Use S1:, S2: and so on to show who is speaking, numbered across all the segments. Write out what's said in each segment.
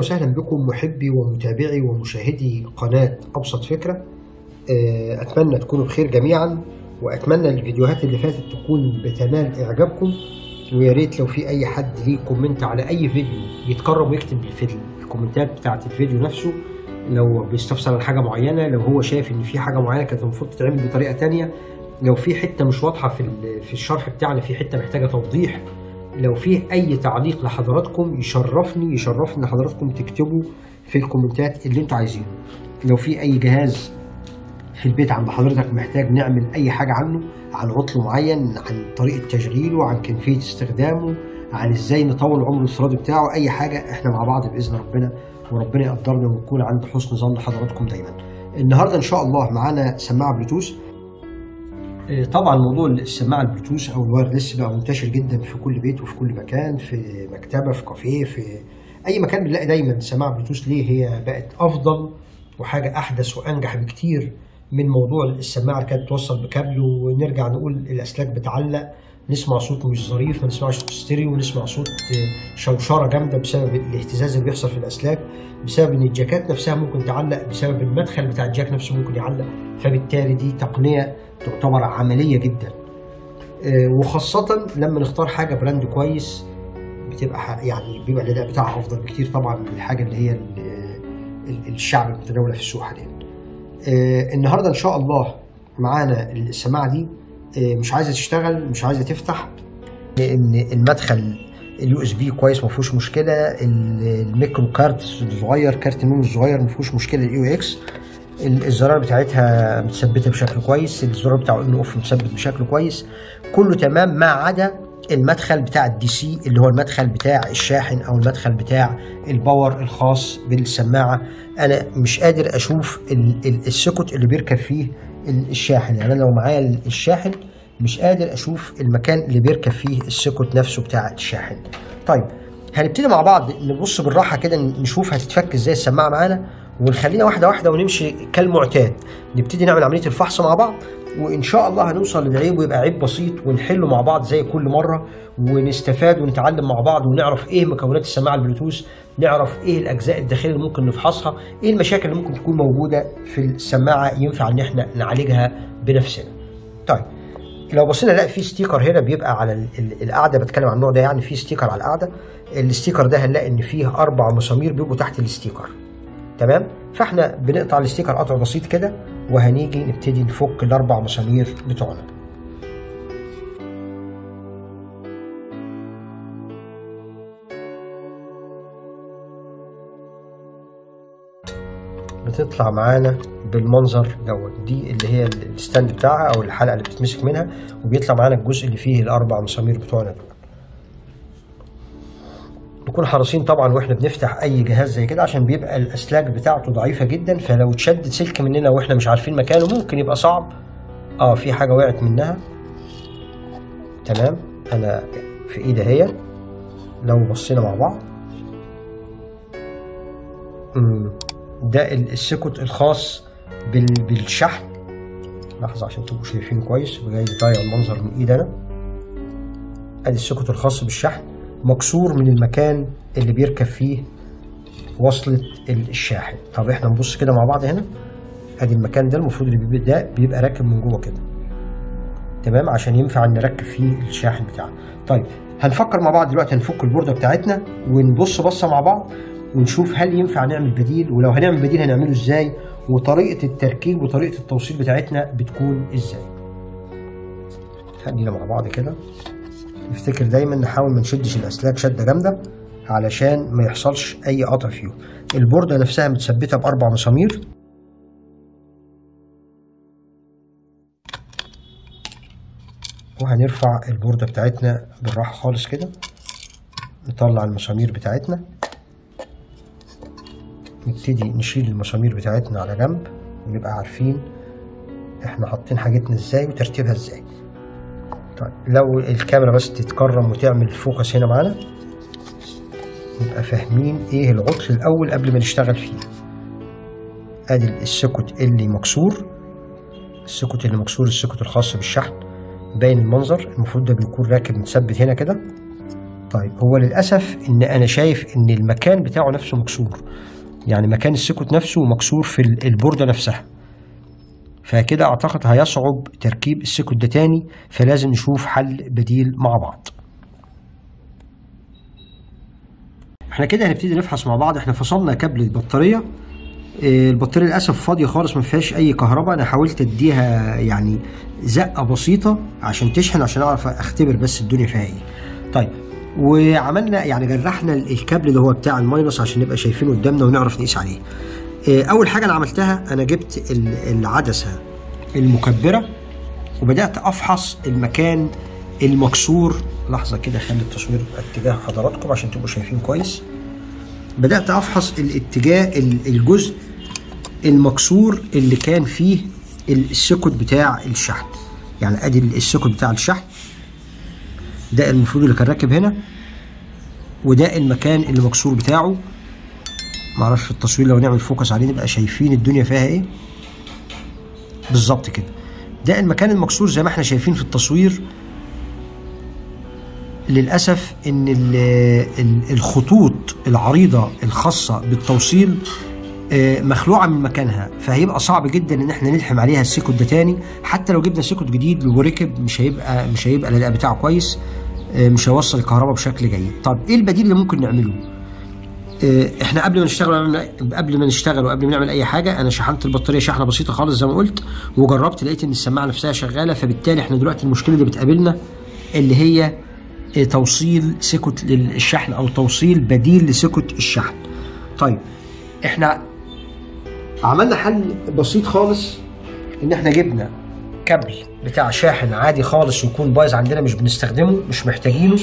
S1: وسهلا بكم محبي ومتابعي ومشاهدي قناة أبسط فكرة. أتمنى تكونوا بخير جميعا، وأتمنى الفيديوهات اللي فاتت تكون بتنال إعجابكم، ويا ريت لو في أي حد ليه كومنت على أي فيديو يتكرم ويكتب في الكومنتات بتاعت الفيديو نفسه، لو بيستفسر عن حاجة معينة، لو هو شايف إن في حاجة معينة كانت المفروض تتعمل بطريقة تانية، لو في حتة مش واضحة في الشرح بتاعنا، في حتة محتاجة توضيح، لو فيه أي تعليق لحضراتكم يشرفني لحضراتكم تكتبوا في الكومنتات اللي انتوا عايزينه. لو في أي جهاز في البيت عند حضرتك محتاج نعمل أي حاجة عنه، عن عطل معين، عن طريقة تشغيله، عن كيفية استخدامه، عن ازاي نطول العمر الافتراضي بتاعه، أي حاجة، احنا مع بعض بإذن ربنا، وربنا يقدرنا ونكون عند حسن ظن حضراتكم دايما. النهارده إن شاء الله معانا سماعة بلوتوث. طبعا موضوع السماعه البلوتوث او الوايرلس بقى منتشر جدا في كل بيت وفي كل مكان، في مكتبه، في كافيه، في اي مكان بنلاقي دايما سماعه بلوتوث. ليه؟ هي بقت افضل وحاجه احدث وانجح بكتير من موضوع السماعه اللي كانت توصل بكابل، ونرجع نقول الاسلاك بتعلق، نسمع صوت مش ظريف، ما نسمعش صوت ستيريو، ونسمع صوت شوشره جامده بسبب الاهتزاز اللي بيحصل في الاسلاك، بسبب ان الجاكات نفسها ممكن تعلق، بسبب المدخل بتاع الجاك نفسه ممكن يعلق. فبالتالي دي تقنيه تعتبر عمليه جدا، وخاصه لما نختار حاجه براند كويس بتبقى يعني بيبقى الاداء بتاعها افضل بكتير طبعا من الحاجه اللي هي الشعب المتداوله في السوق حاليا. النهارده ان شاء الله معانا السماعه دي مش عايزه تشتغل، مش عايزه تفتح، لان المدخل اليو اس بي كويس ما فيهوش مشكله، الميكرو كارت الصغير، كارت النوم الصغير ما فيهوش مشكله، الاي اكس الزرار بتاعتها متثبته بشكل كويس، الزرار بتاع اون اوف متثبت بشكل كويس، كله تمام ما عدا المدخل بتاع الدي سي اللي هو المدخل بتاع الشاحن او المدخل بتاع الباور الخاص بالسماعه. انا مش قادر اشوف السوكت اللي بيركب فيه الشاحن، يعني انا لو معايا الشاحن مش قادر اشوف المكان اللي بيركب فيه السوكت نفسه بتاع الشاحن. طيب هنبتدي مع بعض نبص بالراحه كده نشوف هتتفك ازاي السماعه معانا، ونخلينا واحده واحده ونمشي كالمعتاد، نبتدي نعمل عمليه الفحص مع بعض، وان شاء الله هنوصل للعيب ويبقى عيب بسيط ونحله مع بعض زي كل مره، ونستفاد ونتعلم مع بعض، ونعرف ايه مكونات السماعه البلوتوث، نعرف ايه الاجزاء الداخليه اللي ممكن نفحصها، ايه المشاكل اللي ممكن تكون موجوده في السماعه ينفع ان احنا نعالجها بنفسنا. طيب لو بصينا نلاقي في ستيكر هنا بيبقى على القاعده، بتكلم عن النوع ده، يعني في ستيكر على القاعده، الستيكر ده هنلاقي ان فيه 4 مسامير بيبقوا تحت الستيكر، تمام؟ فاحنا بنقطع الستيكر قطع بسيط كده، وهنيجي نبتدي نفك ال4 مسامير بتوعنا. بتطلع معانا بالمنظر دوت، دي اللي هي الستاند بتاعها او الحلقه اللي بتتمسك منها، وبيطلع معانا الجزء اللي فيه ال4 مسامير بتوعنا دول. نكون حريصين طبعا واحنا بنفتح اي جهاز زي كده، عشان بيبقى الاسلاك بتاعته ضعيفه جدا، فلو اتشدد سلك مننا واحنا مش عارفين مكانه ممكن يبقى صعب. في حاجه وقعت منها، تمام، انا في ايدي اهي، لو بصينا مع بعض ده السكوت الخاص بالشحن. لحظه عشان تبقوا شايفينه كويس، وجاي ضايع المنظر من ايدي انا. ادي السكوت الخاص بالشحن مكسور من المكان اللي بيركب فيه وصلة الشاحن. طب احنا نبص كده مع بعض هنا، ادي المكان ده المفروض اللي بيبقى راكب من جوه كده، تمام، عشان ينفع نركب فيه الشاحن بتاعنا. طيب هنفكر مع بعض دلوقتي، هنفك البوردة بتاعتنا ونبص بصة مع بعض، ونشوف هل ينفع نعمل بديل، ولو هنعمل بديل هنعمله ازاي، وطريقة التركيب وطريقة التوصيل بتاعتنا بتكون ازاي. خلينا مع بعض كده، نفتكر دايما نحاول ما نشدش الاسلاك شده جامده علشان ما يحصلش اي قطع فيهم. البورده نفسها متثبته ب4 مسامير، وهنرفع البورده بتاعتنا بالراحه خالص كده، نطلع المسامير بتاعتنا، نبتدي نشيل المسامير بتاعتنا على جنب، ونبقى عارفين احنا حاطين حاجتنا ازاي وترتيبها ازاي. طيب لو الكاميرا بس تتكرم وتعمل فوكس هنا معانا، نبقى فاهمين ايه العطل الاول قبل ما نشتغل فيه. ادي السكوت اللي مكسور، السكوت اللي مكسور، السكوت الخاص بالشحن، باين المنظر، المفروض ده بيكون راكب متثبت هنا كده، طيب هو للاسف ان انا شايف ان المكان بتاعه نفسه مكسور، يعني مكان السيكوت نفسه مكسور في البوردة نفسها، فكده اعتقد هيصعب تركيب السيكوت ده تاني، فلازم نشوف حل بديل مع بعض. احنا كده هنبتدي نفحص مع بعض. احنا فصلنا كابل البطارية، البطارية للأسف فاضية خالص ما فيهاش أي كهرباء. أنا حاولت أديها يعني زقة بسيطة عشان تشحن، عشان أعرف أختبر بس الدنيا فيها إيه. طيب وعملنا يعني جرحنا الكابل اللي هو بتاع الماينس عشان نبقى شايفينه قدامنا ونعرف نقيس عليه. أول حاجة أنا عملتها، أنا جبت العدسة المكبرة وبدأت أفحص المكان المكسور. لحظة كده خلي التصوير اتجاه حضراتكم عشان تبقوا شايفين كويس. بدأت أفحص الاتجاه الجزء المكسور اللي كان فيه السيكوت بتاع الشحن. يعني ادي السيكوت بتاع الشحن ده المفروض اللي كان راكب هنا، وده المكان اللي مكسور بتاعه. معرفش في التصوير لو نعمل فوكس عليه نبقى شايفين الدنيا فيها ايه بالظبط كده. ده المكان المكسور زي ما احنا شايفين في التصوير. للأسف إن الخطوط العريضة الخاصة بالتوصيل مخلوعة من مكانها، فهيبقى صعب جدا إن احنا نلحم عليها السيكوت ده تاني. حتى لو جبنا سيكوت جديد وركب مش هيبقى الأداء بتاعه كويس، مش هيوصل الكهرباء بشكل جيد. طب إيه البديل اللي ممكن نعمله؟ احنا قبل ما نشتغل وقبل ما نعمل اي حاجه، انا شحنت البطاريه شحنه بسيطه خالص زي ما قلت، وجربت لقيت ان السماعه نفسها شغاله. فبالتالي احنا دلوقتي المشكله اللي بتقابلنا اللي هي توصيل سيكوت للشحن او توصيل بديل لسيكوت الشحن. طيب احنا عملنا حل بسيط خالص، ان احنا جبنا كابل بتاع شاحن عادي خالص ويكون بايظ عندنا مش بنستخدمه مش محتاجينه،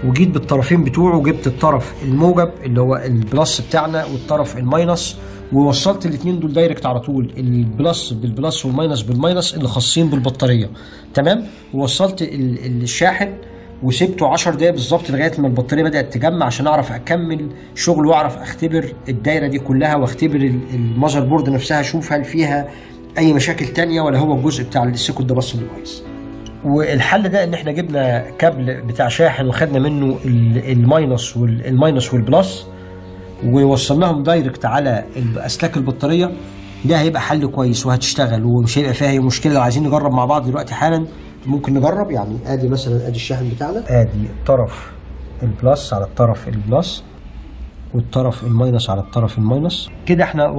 S1: وجيت بالطرفين بتوعه وجبت الطرف الموجب اللي هو البلس بتاعنا والطرف الماينس، ووصلت الاثنين دول دايركت على طول، البلس بالبلس والماينس بالماينس اللي خاصين بالبطاريه. تمام. ووصلت الشاحن وسبته 10 دقايق بالظبط لغايه ما البطاريه بدات تجمع عشان اعرف اكمل شغل واعرف اختبر الدايره دي كلها واختبر المذر بورد نفسها، اشوف هل فيها اي مشاكل تانية ولا هو الجزء بتاع السيكوت ده بس اللي بايظ. والحل ده ان احنا جبنا كابل بتاع شاحن وخدنا منه الماينس والبلس ووصلناهم دايركت على اسلاك البطاريه. ده هيبقى حل كويس وهتشتغل ومش هيبقى فيها اي مشكله. لو عايزين نجرب مع بعض دلوقتي حالا ممكن نجرب. يعني ادي مثلا ادي الشاحن بتاعنا، ادي طرف البلس على الطرف البلس والطرف الماينس على الطرف الماينس. كده احنا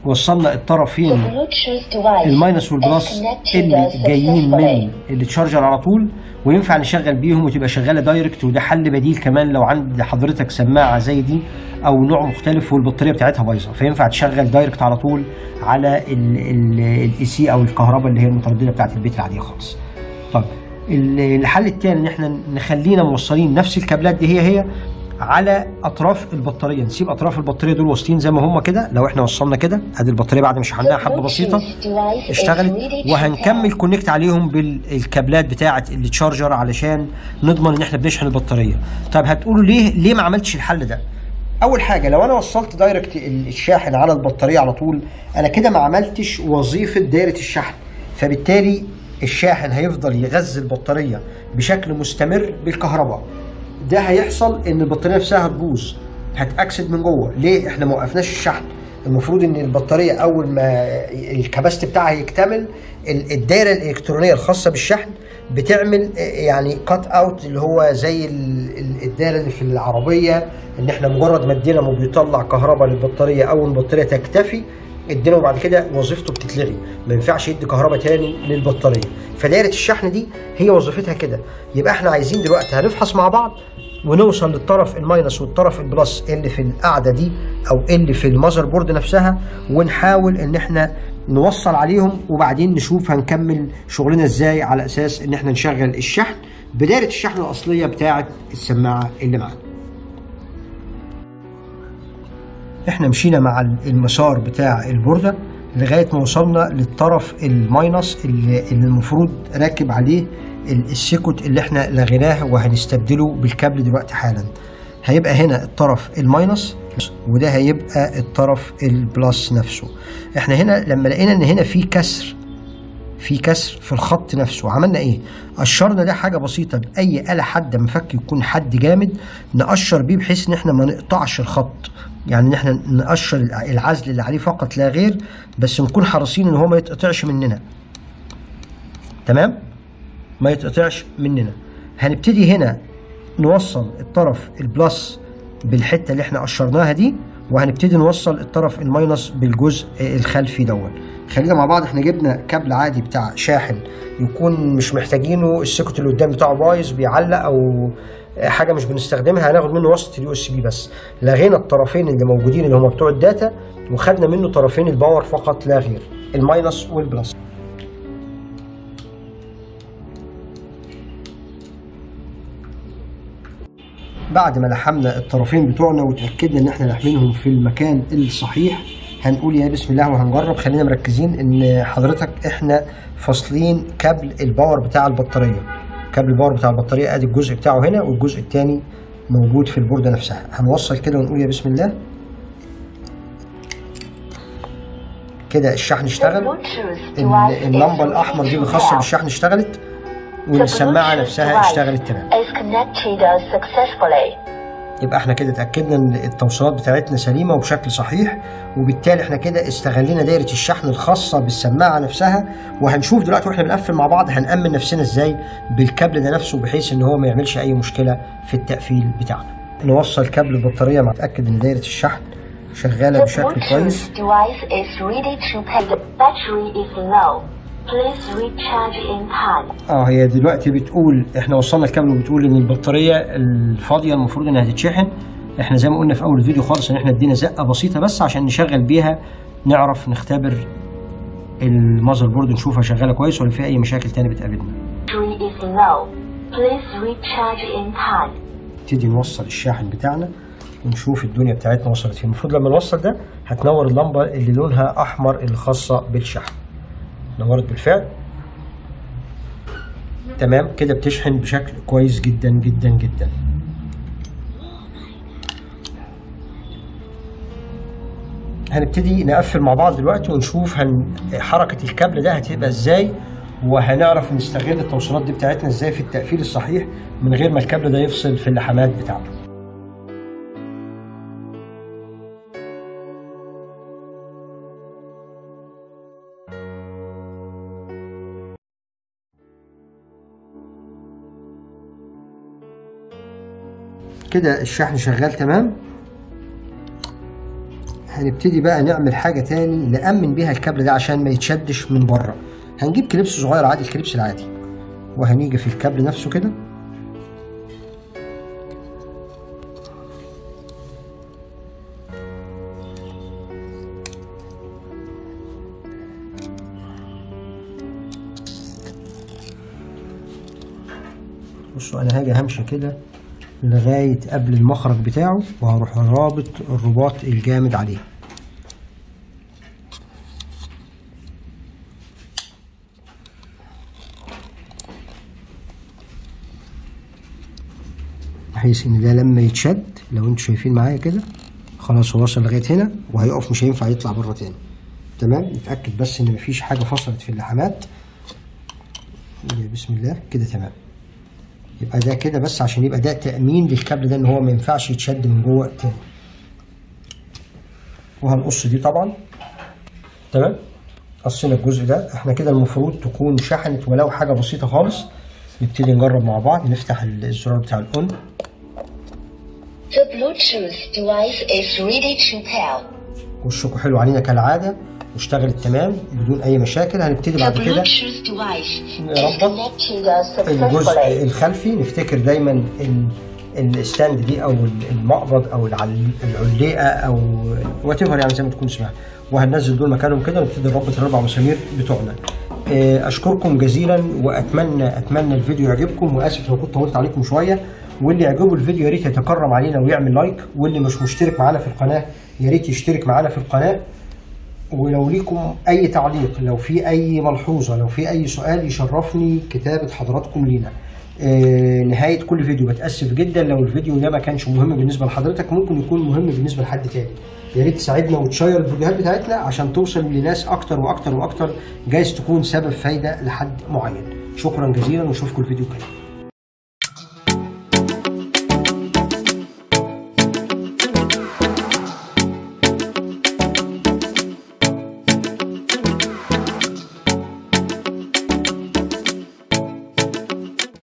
S1: وصلنا الطرفين الماينس والبلس اللي جايين من التشارجر على طول، وينفع نشغل بيهم وتبقى شغاله دايركت. وده حل بديل كمان لو عند حضرتك سماعه زي دي او نوع مختلف والبطاريه بتاعتها بايظه، فينفع تشغل دايركت على طول على الاي سي او الكهرباء اللي هي المتردده بتاعت البيت العاديه خالص. طب الحل الثاني ان احنا نخلينا موصلين نفس الكابلات دي هي على اطراف البطاريه، نسيب اطراف البطاريه دول واصلين زي ما هم كده. لو احنا وصلنا كده ادي البطاريه بعد ما شحناها حبه بسيطه اشتغلت، وهنكمل كونكت عليهم بالكابلات بتاعه التشارجر علشان نضمن ان احنا بنشحن البطاريه. طب هتقولوا ليه ما عملتش الحل ده؟ اول حاجه لو انا وصلت دايركت الشاحن على البطاريه على طول، انا كده ما عملتش وظيفه دايره الشحن، فبالتالي الشاحن هيفضل يغذي البطاريه بشكل مستمر بالكهرباء. ده هيحصل ان البطاريه نفسها هتبوظ، هتاكسد من جوه. ليه؟ احنا ما وقفناش الشحن. المفروض ان البطاريه اول ما الكباستي بتاعها يكتمل، الدايره الالكترونيه الخاصه بالشحن بتعمل يعني كات اوت، اللي هو زي الدايره اللي في العربيه، ان احنا مجرد ما الدينامو بيطلع كهرباء للبطاريه او البطاريه تكتفي، الدينامو بعد كده وظيفته بتتلغي، ما ينفعش يدي كهرباء تاني للبطاريه. فدايره الشحن دي هي وظيفتها كده. يبقى احنا عايزين دلوقتي هنفحص مع بعض ونوصل للطرف الماينس والطرف البلس اللي في القاعده دي او اللي في المذر بورد نفسها، ونحاول ان احنا نوصل عليهم، وبعدين نشوف هنكمل شغلنا ازاي على اساس ان احنا نشغل الشحن بدايره الشحن الاصليه بتاعه السماعه اللي معانا. احنا مشينا مع المسار بتاع البورده لغايه ما وصلنا للطرف الماينس اللي المفروض راكب عليه السيكوت اللي احنا لغيناه وهنستبدله بالكابل دلوقتي حالا. هيبقى هنا الطرف الماينس وده هيبقى الطرف البلس نفسه. احنا هنا لما لقينا ان هنا في كسر في كسر في الخط نفسه. عملنا ايه؟ قشرنا ده حاجه بسيطه باي آلة حاده مفك يكون حد جامد نقشر بيه بحيث ان احنا ما نقطعش الخط، يعني ان احنا نقشر العزل اللي عليه فقط لا غير، بس نكون حريصين ان هو ما يتقطعش مننا. تمام؟ ما يتقطعش مننا. هنبتدي هنا نوصل الطرف البلس بالحته اللي احنا قشرناها دي، وهنبتدي نوصل الطرف الماينس بالجزء الخلفي دون. خلينا مع بعض. احنا جبنا كابل عادي بتاع شاحن يكون مش محتاجينه، السيكوت اللي قدام بتاعه بايظ بيعلق او حاجه مش بنستخدمها، هناخد منه وصله اليو اس بي بس. لغينا الطرفين اللي موجودين اللي هم بتوع الداتا، وخدنا منه طرفين الباور فقط لا غير، الماينس والبلس. بعد ما لحمنا الطرفين بتوعنا وتأكدنا ان احنا لاحمينهم في المكان الصحيح، هنقول يا بسم الله وهنجرب. خلينا مركزين ان حضرتك احنا فاصلين كابل الباور بتاع البطارية. كابل الباور بتاع البطارية ادي الجزء بتاعه هنا، والجزء التاني موجود في البوردة نفسها. هنوصل كده ونقول يا بسم الله. كده الشحن اشتغل، اللمبة الأحمر دي الخاصة بالشحن اشتغلت، والسماعة نفسها اشتغلت تمام. يبقى احنا كده اتأكدنا ان التوصيلات بتاعتنا سليمة وبشكل صحيح، وبالتالي احنا كده استغلينا دايرة الشحن الخاصة بالسماعة نفسها. وهنشوف دلوقتي واحنا بنقفل مع بعض هنأمن نفسنا ازاي بالكابل ده نفسه بحيث ان هو ما يعملش اي مشكلة في التقفيل بتاعنا. نوصل كابل البطارية مع نتأكد ان دايرة الشحن شغالة بشكل كويس. هي دلوقتي بتقول احنا وصلنا الكابل وبتقول ان البطاريه الفاضيه المفروض انها تتشحن. احنا زي ما قلنا في اول الفيديو خالص ان احنا ادينا زقه بسيطه بس عشان نشغل بيها، نعرف نختبر المذر بورد نشوفها شغاله كويس ولا في اي مشاكل تاني بتقابلنا. نبتدي نوصل الشاحن بتاعنا ونشوف الدنيا بتاعتنا وصلت فين. المفروض لما نوصل ده هتنور اللمبه اللي لونها احمر اللي خاصه بالشحن. نورت بالفعل. تمام كده بتشحن بشكل كويس جدا جدا جدا. هنبتدي نقفل مع بعض دلوقتي ونشوف حركة الكابل ده هتبقى ازاي، وهنعرف نستغل التوصيلات دي بتاعتنا ازاي في التقفيل الصحيح من غير ما الكابل ده يفصل في اللحامات بتاعته. كده الشحن شغال تمام. هنبتدي بقى نعمل حاجة تاني نأمن بيها الكابل ده عشان ما يتشدش من بره. هنجيب كليبس صغير عادي، الكليبس العادي، وهنيجي في الكابل نفسه كده بصوا. انا هاجي همشي كده لغاية قبل المخرج بتاعه وهروح رابط الرباط الجامد عليه. بحيث ان ده لما يتشد لو انتوا شايفين معايا كده خلاص هو وصل لغاية هنا وهيقف، مش هينفع يطلع بره تاني. تمام. نتأكد بس ان مفيش حاجة فصلت في اللحامات. بسم الله كده تمام. يبقى ده كده بس عشان يبقى ده تأمين للكابل ده ان هو ما ينفعش يتشد من جوه تاني. وهنقص دي طبعا. تمام. قصينا الجزء ده. احنا كده المفروض تكون شحنت ولو حاجة بسيطة خالص. نبتدي نجرب مع بعض. نفتح الزرار بتاع الأون.
S2: The Bluetooth device is ready to pair.
S1: وشكوا حلو علينا كالعادة واشتغلت تمام بدون أي مشاكل. هنبتدي بعد كده نربط الجزء الخلفي. نفتكر دايما الستاند دي أو المقبض أو العليقة أو وات ايفر يعني زي ما تكون اسمها، وهننزل دول مكانهم كده ونبتدي نربط الأربع مسامير بتوعنا. أشكركم جزيلا وأتمنى الفيديو يعجبكم، وآسف لو كنت طولت عليكم شوية. واللي يعجبه الفيديو يا ريت يتكرم علينا ويعمل لايك، واللي مش مشترك معانا في القناة يا ريت يشترك معانا في القناة. ولو ليكم أي تعليق، لو في أي ملحوظة، لو في أي سؤال، يشرفني كتابة حضراتكم لينا. نهاية كل فيديو بتأسف جدا لو الفيديو ده ما كانش مهم بالنسبة لحضرتك، ممكن يكون مهم بالنسبة لحد تاني. يا ريت تساعدنا وتشير الفيديوهات بتاعتنا عشان توصل لناس اكتر واكتر واكتر، جايز تكون سبب فايده لحد معين. شكرا جزيلا ونشوفكم الفيديو الجاي.